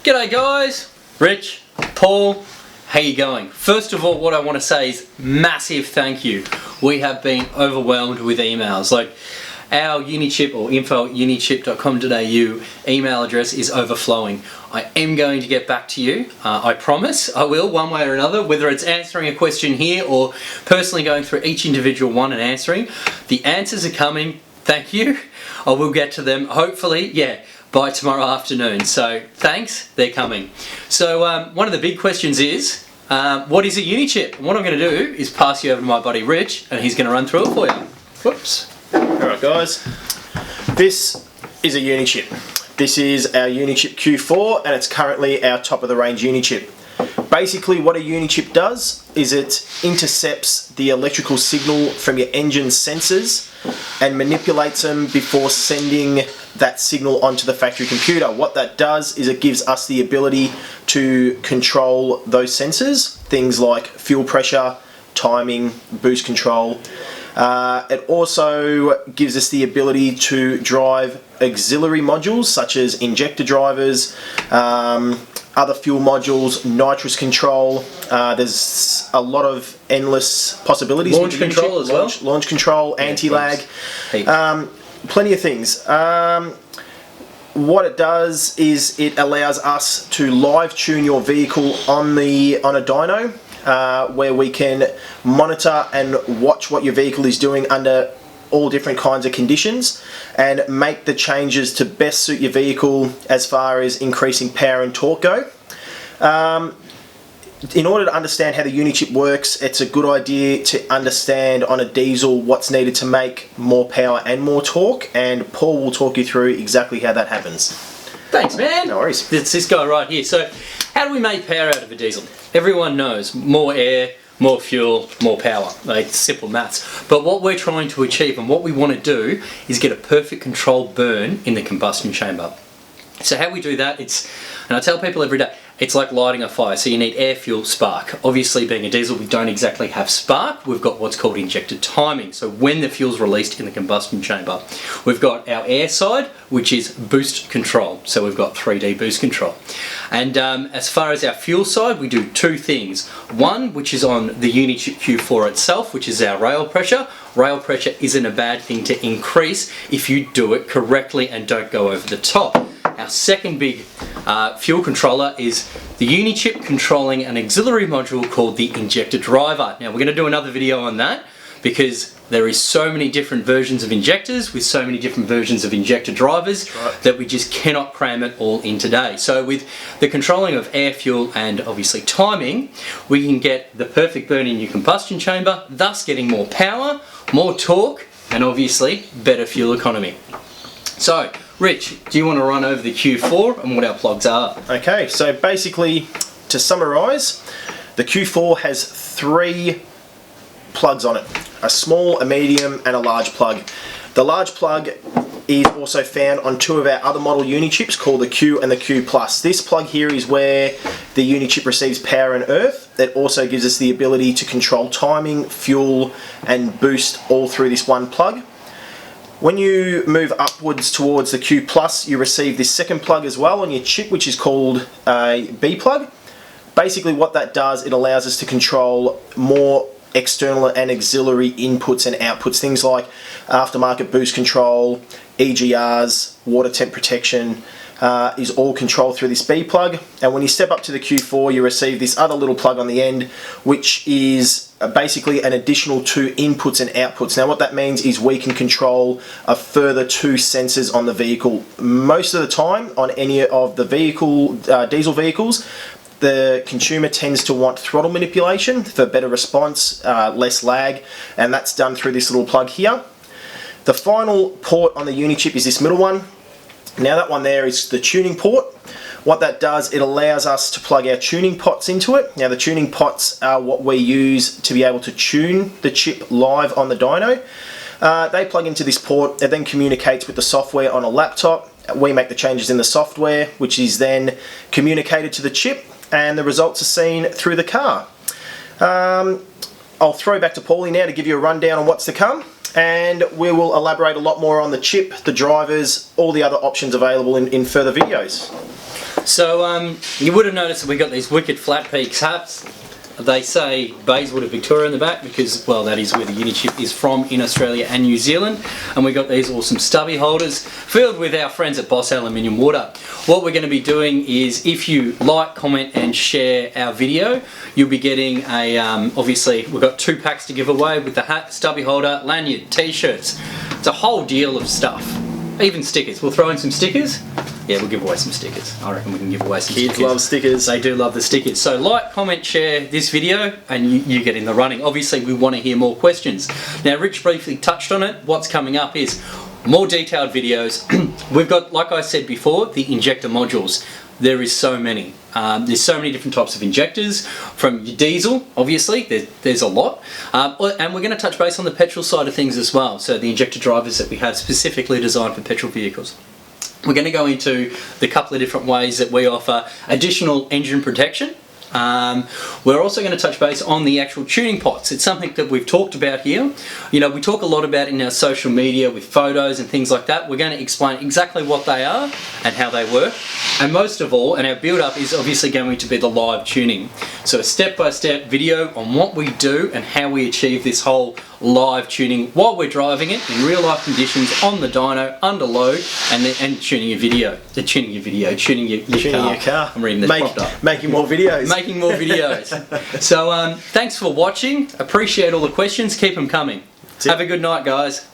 G'day guys, Rich, Paul, how you going? First of all, what I want to say is massive thank you. We have been overwhelmed with emails. Like our Unichip or info@unichip.com.au email address is overflowing. I am going to get back to you. I promise I will, one way or another, whether it's answering a question here or personally going through each individual one and answering. The answers are coming. Thank you. I will get to them hopefully, by tomorrow afternoon. So thanks, they're coming. So one of the big questions is, what is a Unichip? And what I'm going to do is pass you over to my buddy Rich, and he's going to run through it for you. Whoops. Alright guys, this is a Unichip. This is our Unichip Q4 and it's currently our top of the range Unichip. Basically what a Unichip does is it intercepts the electrical signal from your engine sensors and manipulates them before sending that signal onto the factory computer. What that does is it gives us the ability to control those sensors, things like fuel pressure, timing, boost control. It also gives us the ability to drive auxiliary modules such as injector drivers, other fuel modules, nitrous control. There's a lot of endless possibilities. Launch control as well. Launch control, anti-lag, plenty of things. What it does is it allows us to live tune your vehicle on a dyno. Where we can monitor and watch what your vehicle is doing under all different kinds of conditions and make the changes to best suit your vehicle as far as increasing power and torque go. In order to understand how the Unichip works, it's a good idea to understand on a diesel what's needed to make more power and more torque, and Paul will talk you through exactly how that happens. Thanks, man. No worries. It's this guy right here. So how do we make power out of a diesel? Everyone knows more air, more fuel, more power. Like simple maths. But what we're trying to achieve and what we want to do is get a perfect controlled burn in the combustion chamber. So how we do that, and I tell people every day, it's like lighting a fire. So you need air, fuel, spark. Obviously being a diesel, we don't exactly have spark. We've got what's called injected timing. So when the fuel's released in the combustion chamber. We've got our air side, which is boost control. So we've got 3D boost control. And as far as our fuel side, we do two things. One, which is on the Unichip Q4 itself, which is our rail pressure. Rail pressure isn't a bad thing to increase if you do it correctly and don't go over the top. Our second big fuel controller is the Unichip controlling an auxiliary module called the injector driver. Now we're going to do another video on that because there is so many different versions of injectors with so many different versions of injector drivers that we just cannot cram it all in today. So with the controlling of air, fuel and obviously timing, we can get the perfect burn in your combustion chamber, thus getting more power, more torque and obviously better fuel economy. So Rich, do you want to run over the Q4 and what our plugs are? Okay, so basically, to summarise, the Q4 has 3 plugs on it. A small, a medium and a large plug. The large plug is also found on 2 of our other model Unichips called the Q and the Q+. This plug here is where the Unichip receives power and earth. That also gives us the ability to control timing, fuel and boost all through this one plug. When you move upwards towards the Q+, you receive this second plug as well on your chip, which is called a B plug. Basically what that does, it allows us to control more external and auxiliary inputs and outputs, things like aftermarket boost control, EGRs, water temp protection, is all controlled through this B plug. And when you step up to the Q4, you receive this other little plug on the end, which is basically an additional 2 inputs and outputs. Now what that means is we can control a further 2 sensors on the vehicle. Most of the time on any of the diesel vehicles, the consumer tends to want throttle manipulation for better response, less lag, and that's done through this little plug here. The final port on the Unichip is this middle one. Now that one there is the tuning port. What that does, it allows us to plug our tuning pots into it. Now the tuning pots are what we use to be able to tune the chip live on the dyno. They plug into this port, it then communicates with the software on a laptop. We make the changes in the software, which is then communicated to the chip, and the results are seen through the car. I'll throw back to Paulie now to give you a rundown on what's to come. and we will elaborate a lot more on the chip, the drivers, all the other options available in further videos. So you would have noticed that we got these wicked flat peaks hats. They say Bayswood of Victoria in the back because, well, that is where the Unichip is from in Australia and New Zealand. And we got these awesome stubby holders filled with our friends at Boss Aluminium Water. What we're going to be doing is, if you like, comment and share our video, you'll be getting a, obviously we've got 2 packs to give away with the hat, stubby holder, lanyard, t-shirts. It's a whole deal of stuff. Even stickers. We'll throw in some stickers. Yeah, we'll give away some stickers. I reckon we can give away some stickers. Kids love stickers. They do love the stickers. So like, comment, share this video and you get in the running. Obviously we want to hear more questions. Now Rich briefly touched on it. What's coming up is more detailed videos. We've got, like I said before, the injector modules. There is so many. There's so many different types of injectors. From your diesel, obviously, there's a lot. And we're going to touch base on the petrol side of things as well. So the injector drivers that we have specifically designed for petrol vehicles. We're going to go into the couple of different ways that we offer additional engine protection. We're also going to touch base on the actual tuning pots. It's something that we've talked about here. You know, we talk a lot about it in our social media with photos and things like that. We're going to explain exactly what they are and how they work. And most of all, and our build-up is obviously going to be the live tuning. So a step-by-step video on what we do and how we achieve this whole live tuning while we're driving it in real-life conditions on the dyno, under load, and tuning your video. Tuning your car. I'm reading this propped up. Making more videos. Making more videos. So thanks for watching. Appreciate all the questions. Keep them coming. Have a good night, guys.